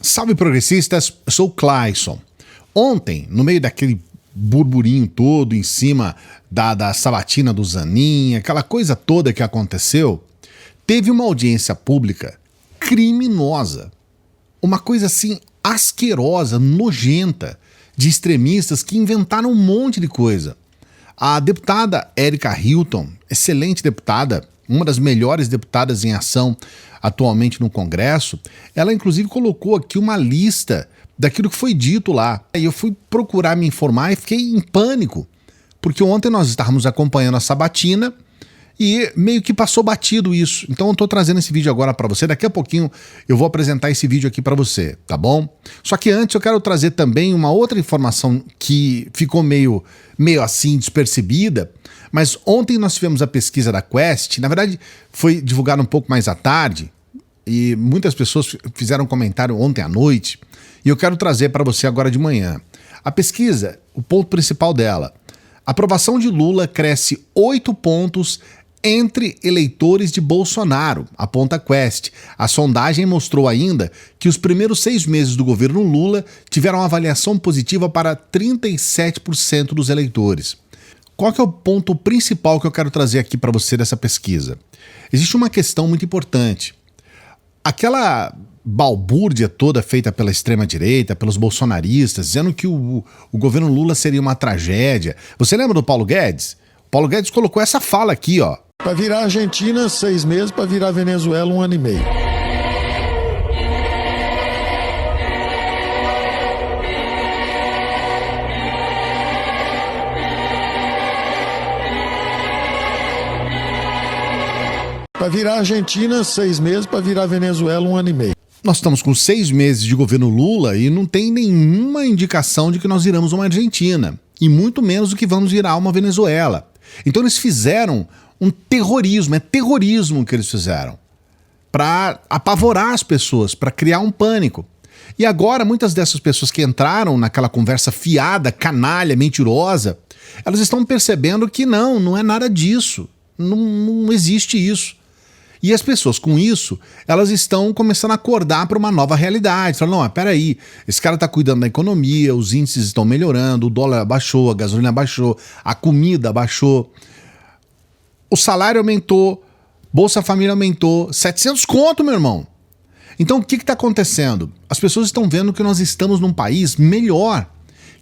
Salve progressistas, eu sou o Clayson. Ontem, no meio daquele burburinho todo em cima da sabatina do Zanin, aquela coisa toda que aconteceu, teve uma audiência pública criminosa. Uma coisa assim asquerosa, nojenta, de extremistas que inventaram um monte de coisa. A deputada Erika Hilton, excelente deputada, uma das melhores deputadas em ação atualmente no Congresso, ela inclusive colocou aqui uma lista daquilo que foi dito lá. E eu fui procurar me informar e fiquei em pânico, porque ontem nós estávamos acompanhando a sabatina e meio que passou batido isso. Então eu tô trazendo esse vídeo agora para você. Daqui a pouquinho eu vou apresentar esse vídeo aqui para você, tá bom? Só que antes eu quero trazer também uma outra informação que ficou meio assim despercebida. Mas ontem nós tivemos a pesquisa da Quest. Na verdade foi divulgado um pouco mais à tarde e muitas pessoas fizeram um comentário ontem à noite. E eu quero trazer para você agora de manhã. A pesquisa, o ponto principal dela: a aprovação de Lula cresce 8 pontos entre eleitores de Bolsonaro, aponta a Quest. A sondagem mostrou ainda que os primeiros 6 meses do governo Lula tiveram uma avaliação positiva para 37% dos eleitores. Qual que é o ponto principal que eu quero trazer aqui para você dessa pesquisa? Existe uma questão muito importante. Aquela balbúrdia toda feita pela extrema-direita, pelos bolsonaristas, dizendo que o governo Lula seria uma tragédia. Você lembra do Paulo Guedes? O Paulo Guedes colocou essa fala aqui, ó. Para virar Argentina, 6 meses, para virar Venezuela, 1 ano e meio. Para virar Argentina, 6 meses, para virar Venezuela, 1 ano e meio. Nós estamos com 6 meses de governo Lula e não tem nenhuma indicação de que nós iremos uma Argentina. E muito menos do que vamos virar uma Venezuela. Então eles fizeram um terrorismo, é terrorismo que eles fizeram, para apavorar as pessoas, para criar um pânico. E agora muitas dessas pessoas que entraram naquela conversa fiada, canalha, mentirosa, elas estão percebendo que não é nada disso, não existe isso. E as pessoas com isso, elas estão começando a acordar para uma nova realidade. Falam, não, peraí, esse cara está cuidando da economia, os índices estão melhorando, o dólar baixou, a gasolina baixou, a comida baixou, o salário aumentou, Bolsa Família aumentou, 700 conto, meu irmão. Então o que está acontecendo? As pessoas estão vendo que nós estamos num país melhor,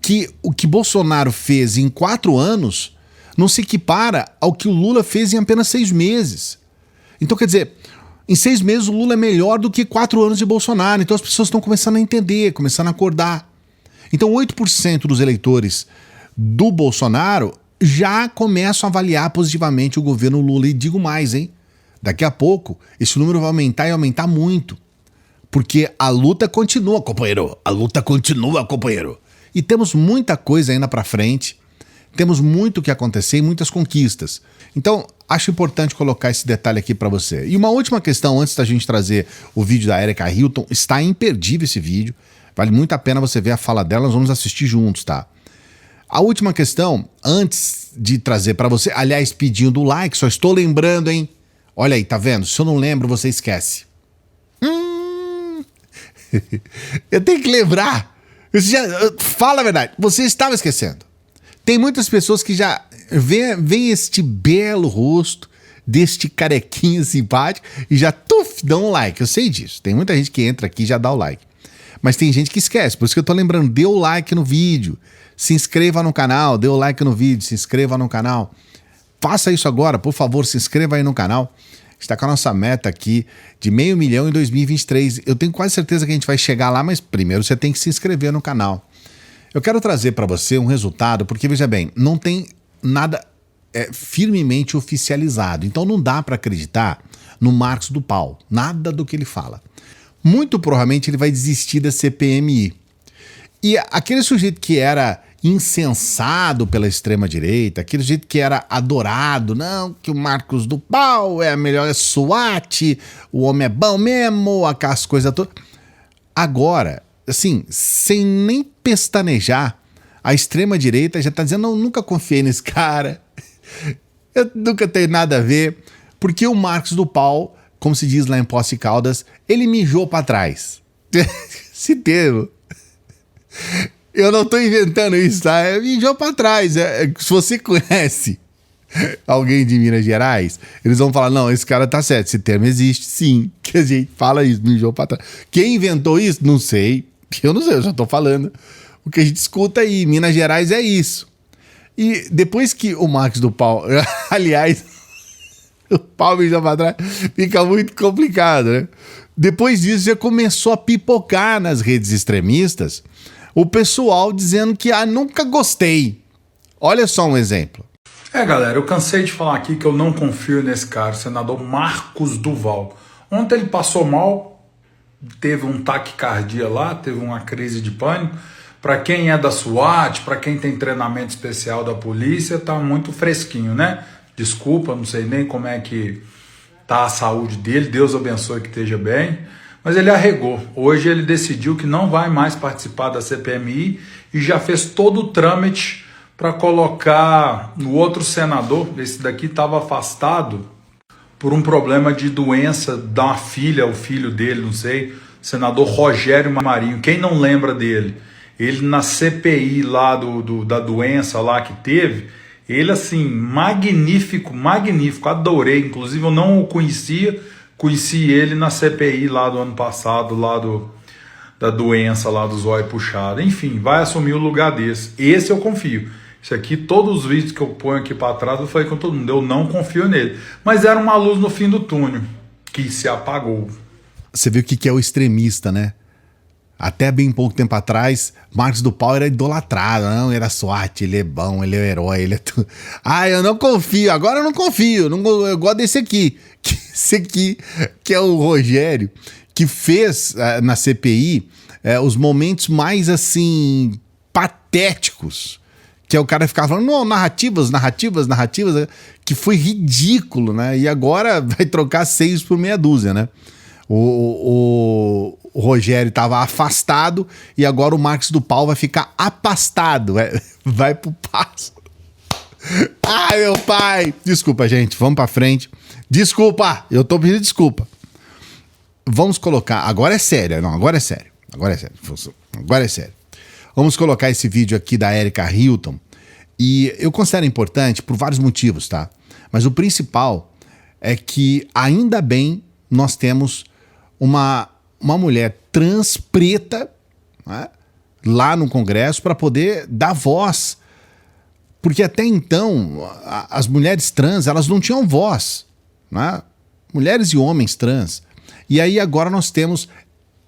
que o que Bolsonaro fez em 4 anos não se equipara ao que o Lula fez em apenas 6 meses. Então, quer dizer, em 6 meses o Lula é melhor do que 4 anos de Bolsonaro. Então as pessoas estão começando a entender, começando a acordar. Então 8% dos eleitores do Bolsonaro já começam a avaliar positivamente o governo Lula. E digo mais, hein? Daqui a pouco esse número vai aumentar e aumentar muito. Porque a luta continua, companheiro. A luta continua, companheiro. E temos muita coisa ainda pra frente. Temos muito o que acontecer e muitas conquistas. Então, acho importante colocar esse detalhe aqui para você. E uma última questão, antes da gente trazer o vídeo da Erika Hilton, está imperdível esse vídeo. Vale muito a pena você ver a fala dela, nós vamos assistir juntos, tá? A última questão, antes de trazer para você, aliás, pedindo o like, só estou lembrando, hein? Olha aí, tá vendo? Se eu não lembro, você esquece. Eu tenho que lembrar. Fala a verdade, você estava esquecendo. Tem muitas pessoas que já veem este belo rosto deste carequinha simpático e já dão um like. Eu sei disso. Tem muita gente que entra aqui e já dá o like. Mas tem gente que esquece. Por isso que eu tô lembrando, dê o like no vídeo. Se inscreva no canal, dê o like no vídeo, se inscreva no canal. Faça isso agora, por favor, se inscreva aí no canal. Está com a nossa meta aqui de 500 mil em 2023. Eu tenho quase certeza que a gente vai chegar lá, mas primeiro você tem que se inscrever no canal. Eu quero trazer para você um resultado, porque veja bem, não tem nada firmemente oficializado, então não dá para acreditar no Marcos do Pau, nada do que ele fala. Muito provavelmente ele vai desistir da CPMI. E aquele sujeito que era incensado pela extrema-direita, aquele sujeito que era adorado, não, que o Marcos do Pau é a melhor, é SWAT, o homem é bom mesmo, aquelas coisas todas. Agora, assim, sem nem pestanejar, a extrema-direita já tá dizendo, não, nunca confiei nesse cara, eu nunca tenho nada a ver, porque o Marcos do Pau, como se diz lá em Poços de Caldas, ele mijou pra trás. esse termo. Eu não tô inventando isso, tá? É mijou pra trás. Se você conhece alguém de Minas Gerais, eles vão falar, não, esse cara tá certo, esse termo existe, sim. Que a gente fala isso, mijou pra trás. Quem inventou isso? Não sei. Eu não sei, eu já tô falando. O que a gente escuta aí, Minas Gerais é isso. E depois que o Marcos do Pau... Aliás, o pau mijou pra trás, fica muito complicado, né? Depois disso, já começou a pipocar nas redes extremistas o pessoal dizendo que, nunca gostei. Olha só um exemplo. Galera, eu cansei de falar aqui que eu não confio nesse cara, o senador Marcos Duval. Ontem ele passou mal, teve um taquicardia lá, teve uma crise de pânico. Para quem é da SWAT, para quem tem treinamento especial da polícia, tá muito fresquinho, né? Desculpa, não sei nem como é que tá a saúde dele, Deus abençoe que esteja bem. Mas ele arregou. Hoje ele decidiu que não vai mais participar da CPMI e já fez todo o trâmite para colocar no outro senador. Esse daqui estava afastado por um problema de doença da filha, o filho dele, não sei, senador Rogério Marinho. Quem não lembra dele? Ele na CPI lá da doença lá que teve, ele assim, magnífico, adorei. Inclusive eu não o conhecia, conheci ele na CPI lá do ano passado, lá da doença lá do zóio puxado. Enfim, vai assumir o lugar desse. Esse eu confio. Isso aqui, todos os vídeos que eu ponho aqui para trás, eu falei com todo mundo, eu não confio nele. Mas era uma luz no fim do túnel, que se apagou. Você viu o que é o extremista, né? Até bem pouco tempo atrás, Marcos do Pau era idolatrado, não, era SWAT, ele é bom, ele é o herói, ele é tudo. Eu não confio, agora eu não confio, eu gosto desse aqui. Esse aqui, que é o Rogério, que fez na CPI os momentos mais, assim, patéticos, que é o cara ficar falando, não, narrativas, que foi ridículo, né? E agora vai trocar 6 por meia dúzia, né? O Rogério estava afastado e agora o Marcos do Pau vai ficar apastado. Vai pro passo. Ai, meu pai! Desculpa, gente. Vamos pra frente. Desculpa! Eu tô pedindo desculpa. Vamos colocar... Agora é sério. Não, agora é sério. Agora é sério. Vamos colocar esse vídeo aqui da Erika Hilton. E eu considero importante por vários motivos, tá? Mas o principal é que ainda bem nós temos uma mulher trans preta, né, lá no Congresso para poder dar voz. Porque até então as mulheres trans elas não tinham voz, né? Mulheres e homens trans. E aí agora nós temos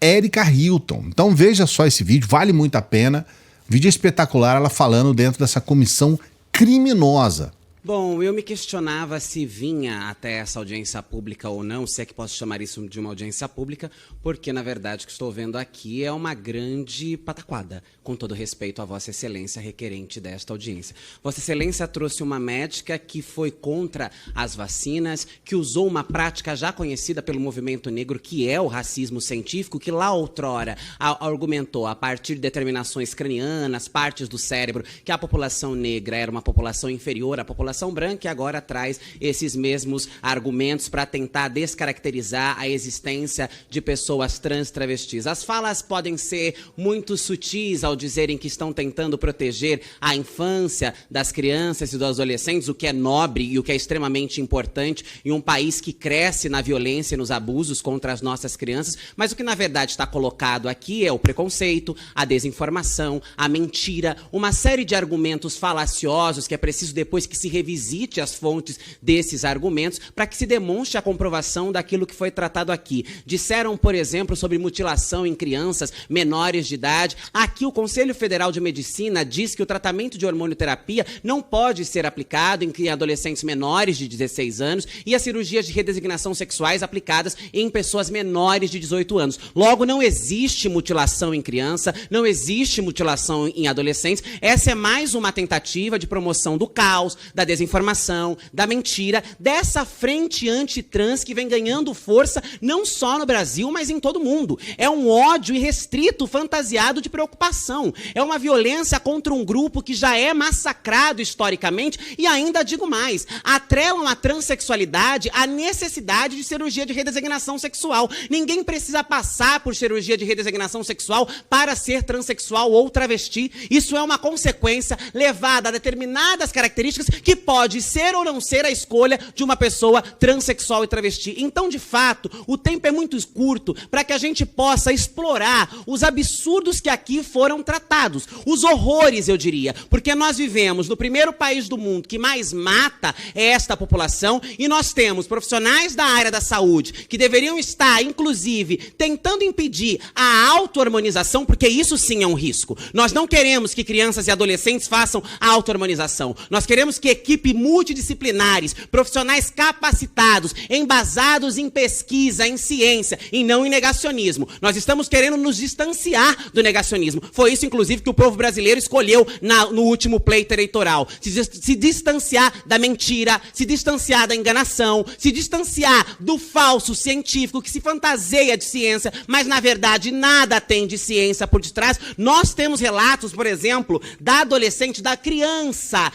Erika Hilton. Então veja só esse vídeo, vale muito a pena. Vídeo espetacular, ela falando dentro dessa comissão criminosa. Bom, eu me questionava se vinha até essa audiência pública ou não, se é que posso chamar isso de uma audiência pública, porque, na verdade, o que estou vendo aqui é uma grande pataquada, com todo respeito à Vossa Excelência requerente desta audiência. Vossa Excelência trouxe uma médica que foi contra as vacinas, que usou uma prática já conhecida pelo movimento negro, que é o racismo científico, que lá outrora argumentou, a partir de determinações cranianas, partes do cérebro, que a população negra era uma população inferior à população branca, e agora traz esses mesmos argumentos para tentar descaracterizar a existência de pessoas trans travestis. As falas podem ser muito sutis ao dizerem que estão tentando proteger a infância das crianças e dos adolescentes, o que é nobre e o que é extremamente importante em um país que cresce na violência e nos abusos contra as nossas crianças, mas o que na verdade está colocado aqui é o preconceito, a desinformação, a mentira, uma série de argumentos falaciosos que é preciso depois que se revisite as fontes desses argumentos para que se demonstre a comprovação daquilo que foi tratado aqui. Disseram, por exemplo, sobre mutilação em crianças menores de idade. Aqui o Conselho Federal de Medicina diz que o tratamento de hormonioterapia não pode ser aplicado em adolescentes menores de 16 anos e as cirurgias de redesignação sexuais aplicadas em pessoas menores de 18 anos. Logo, não existe mutilação em criança, não existe mutilação em adolescentes. Essa é mais uma tentativa de promoção do caos, da desinformação, da mentira, dessa frente antitrans que vem ganhando força não só no Brasil, mas em todo o mundo. É um ódio irrestrito, fantasiado de preocupação. É uma violência contra um grupo que já é massacrado historicamente e ainda digo mais, atrelam a transexualidade à necessidade de cirurgia de redesignação sexual. Ninguém precisa passar por cirurgia de redesignação sexual para ser transexual ou travesti. Isso é uma consequência levada a determinadas características que pode ser ou não ser a escolha de uma pessoa transexual e travesti. Então, de fato, o tempo é muito curto para que a gente possa explorar os absurdos que aqui foram tratados, os horrores, eu diria, porque nós vivemos no primeiro país do mundo que mais mata esta população e nós temos profissionais da área da saúde que deveriam estar, inclusive, tentando impedir a auto-hormonização, porque isso sim é um risco. Nós não queremos que crianças e adolescentes façam a auto-hormonização. Nós queremos que equipe multidisciplinares, profissionais capacitados, embasados em pesquisa, em ciência, e não em negacionismo. Nós estamos querendo nos distanciar do negacionismo. Foi isso, inclusive, que o povo brasileiro escolheu no último pleito eleitoral. Se distanciar da mentira, se distanciar da enganação, se distanciar do falso científico que se fantaseia de ciência, mas, na verdade, nada tem de ciência por detrás. Nós temos relatos, por exemplo, da adolescente, da criança,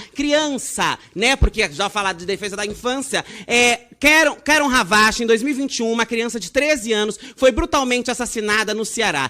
né? Porque já falar de defesa da infância, Karen Havashi, em 2021, uma criança de 13 anos, foi brutalmente assassinada no Ceará,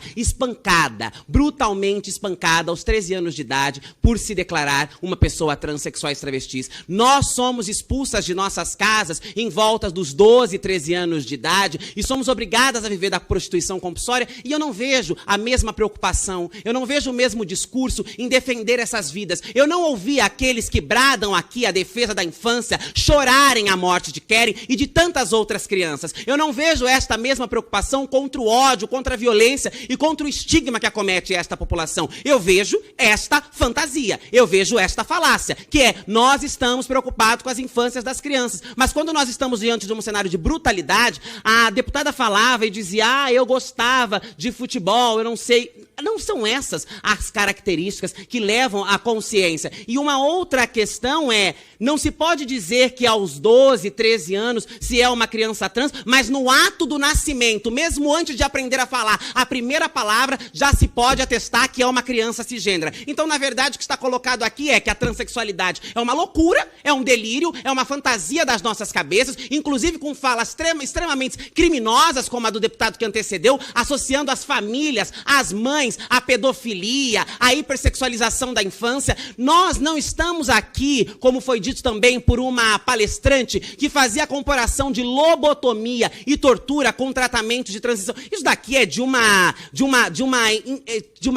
brutalmente espancada aos 13 anos de idade, por se declarar uma pessoa transexual e travestis. Nós somos expulsas de nossas casas em volta dos 12, 13 anos de idade e somos obrigadas a viver da prostituição compulsória e eu não vejo a mesma preocupação, eu não vejo o mesmo discurso em defender essas vidas. Eu não ouvi aqueles que bradam aqui a defesa da infância chorarem a morte de Karen e de tantas outras crianças. Eu não vejo esta mesma preocupação contra o ódio, contra a violência e contra o estigma que acomete esta população. Eu vejo esta fantasia, eu vejo esta falácia, que é, nós estamos preocupados com as infâncias das crianças. Mas quando nós estamos diante de um cenário de brutalidade, a deputada falava e dizia, eu gostava de futebol, eu não sei. Não são essas as características que levam à consciência. E uma outra questão é, não se pode dizer que aos 12, 13 anos se é uma criança trans, mas no ato do nascimento, mesmo antes de aprender a falar a primeira palavra, já se pode atestar que é uma criança cisgênera. Então, na verdade, o que está colocado aqui é que a transexualidade é uma loucura, é um delírio, é uma fantasia das nossas cabeças, inclusive com falas extremamente criminosas, como a do deputado que antecedeu, associando as famílias, as mães, a pedofilia, a hipersexualização da infância. Nós não estamos aqui, como foi dito também por uma palestrante, que fazia a comparação de lobotomia e tortura com tratamento de transição. Isso daqui é de uma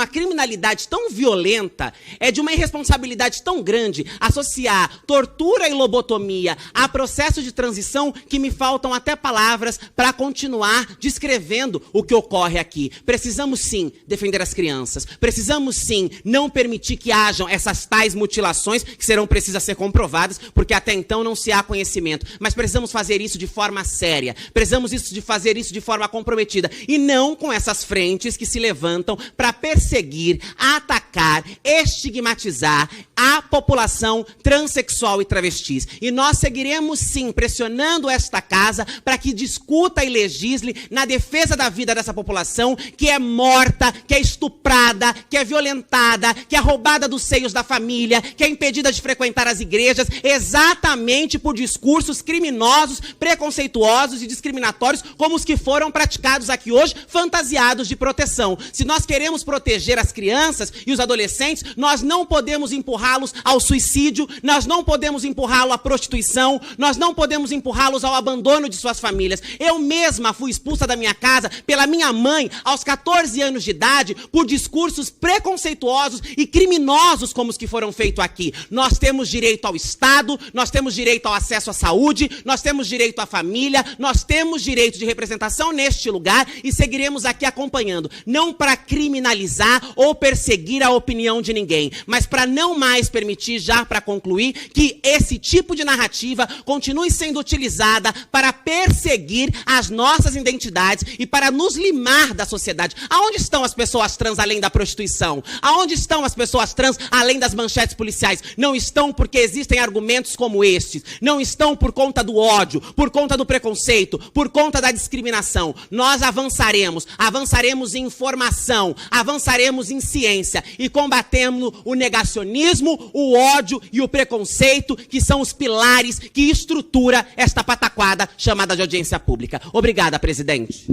criminalidade tão violenta, é de uma irresponsabilidade tão grande associar tortura e lobotomia a processo de transição que me faltam até palavras para continuar descrevendo o que ocorre aqui. Precisamos sim defender as crianças, precisamos sim não permitir que hajam essas tais mutilações que serão precisas ser comprovadas, porque até então não se há conhecimento, mas precisamos fazer isso de forma séria, precisamos fazer isso de forma comprometida e não com essas frentes que se levantam para perseguir, atacar, estigmatizar a população transexual e travestis. E nós seguiremos sim pressionando esta casa para que discuta e legisle na defesa da vida dessa população que é morta, que é estuprada, que é violentada, que é roubada dos seios da família, que é impedida de frequentar as igrejas, exatamente por discursos criminosos, preconceituosos e discriminatórios, como os que foram praticados aqui hoje, fantasiados de proteção. Se nós queremos proteger as crianças e os adolescentes, nós não podemos empurrá-los ao suicídio, nós não podemos empurrá-los à prostituição, nós não podemos empurrá-los ao abandono de suas famílias. Eu mesma fui expulsa da minha casa pela minha mãe aos 14 anos de idade por discursos preconceituosos e criminosos como os que foram feitos aqui. Nós temos direito ao Estado, nós temos direito ao acesso à saúde, nós temos direito à família, nós temos direito de representação neste lugar e seguiremos aqui acompanhando, não para criminalizar ou perseguir a opinião de ninguém, mas para não mais permitir, já para concluir, que esse tipo de narrativa continue sendo utilizada para perseguir as nossas identidades e para nos limar da sociedade. Aonde estão as pessoas pessoas trans além da prostituição? Aonde estão as pessoas trans além das manchetes policiais? Não estão porque existem argumentos como estes. Não estão por conta do ódio, por conta do preconceito, por conta da discriminação. Nós avançaremos em informação, avançaremos em ciência e combatemos o negacionismo, o ódio e o preconceito, que são os pilares que estrutura esta pataquada chamada de audiência pública. Obrigada, presidente.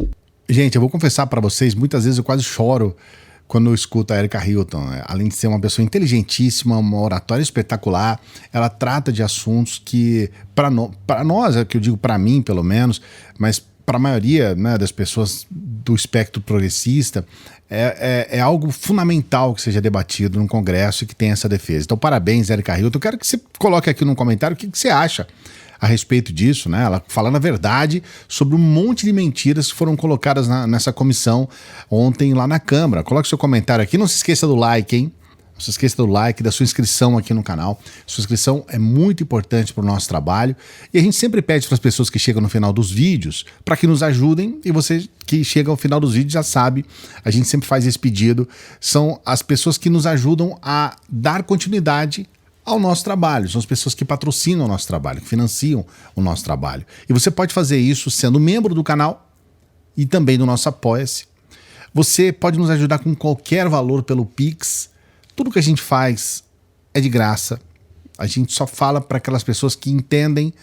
Gente, eu vou confessar para vocês, muitas vezes eu quase choro quando eu escuto a Erika Hilton. Além de ser uma pessoa inteligentíssima, uma oratória espetacular, ela trata de assuntos que, para nós, é que eu digo para mim pelo menos, mas para a maioria, né, das pessoas do espectro progressista, é algo fundamental que seja debatido no Congresso e que tenha essa defesa. Então, parabéns, Erika Hilton. Eu quero que você coloque aqui no comentário o que você acha a respeito disso, né? Ela falando a verdade sobre um monte de mentiras que foram colocadas nessa comissão ontem lá na Câmara. Coloque seu comentário aqui. Não se esqueça do like, hein? Não se esqueça do like, da sua inscrição aqui no canal. Sua inscrição é muito importante para o nosso trabalho. E a gente sempre pede para as pessoas que chegam no final dos vídeos para que nos ajudem. E você que chega ao final dos vídeos já sabe, a gente sempre faz esse pedido. São as pessoas que nos ajudam a dar continuidade ao nosso trabalho. São as pessoas que patrocinam o nosso trabalho, que financiam o nosso trabalho. E você pode fazer isso sendo membro do canal e também do nosso Apoia-se. Você pode nos ajudar com qualquer valor pelo Pix. Tudo que a gente faz é de graça. A gente só fala para aquelas pessoas que entendem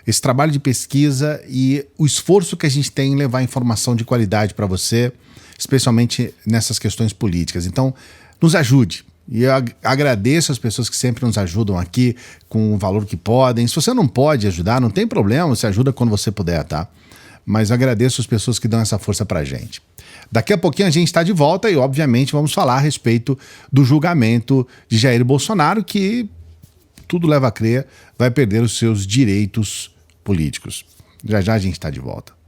esse trabalho de pesquisa e o esforço que a gente tem em levar informação de qualidade para você, especialmente nessas questões políticas. Então, nos ajude. E eu agradeço as pessoas que sempre nos ajudam aqui com o valor que podem. Se você não pode ajudar, não tem problema, você ajuda quando você puder, tá? Mas agradeço as pessoas que dão essa força pra gente. Daqui a pouquinho a gente está de volta e, obviamente, vamos falar a respeito do julgamento de Jair Bolsonaro, que, tudo leva a crer, vai perder os seus direitos políticos. Já já a gente está de volta.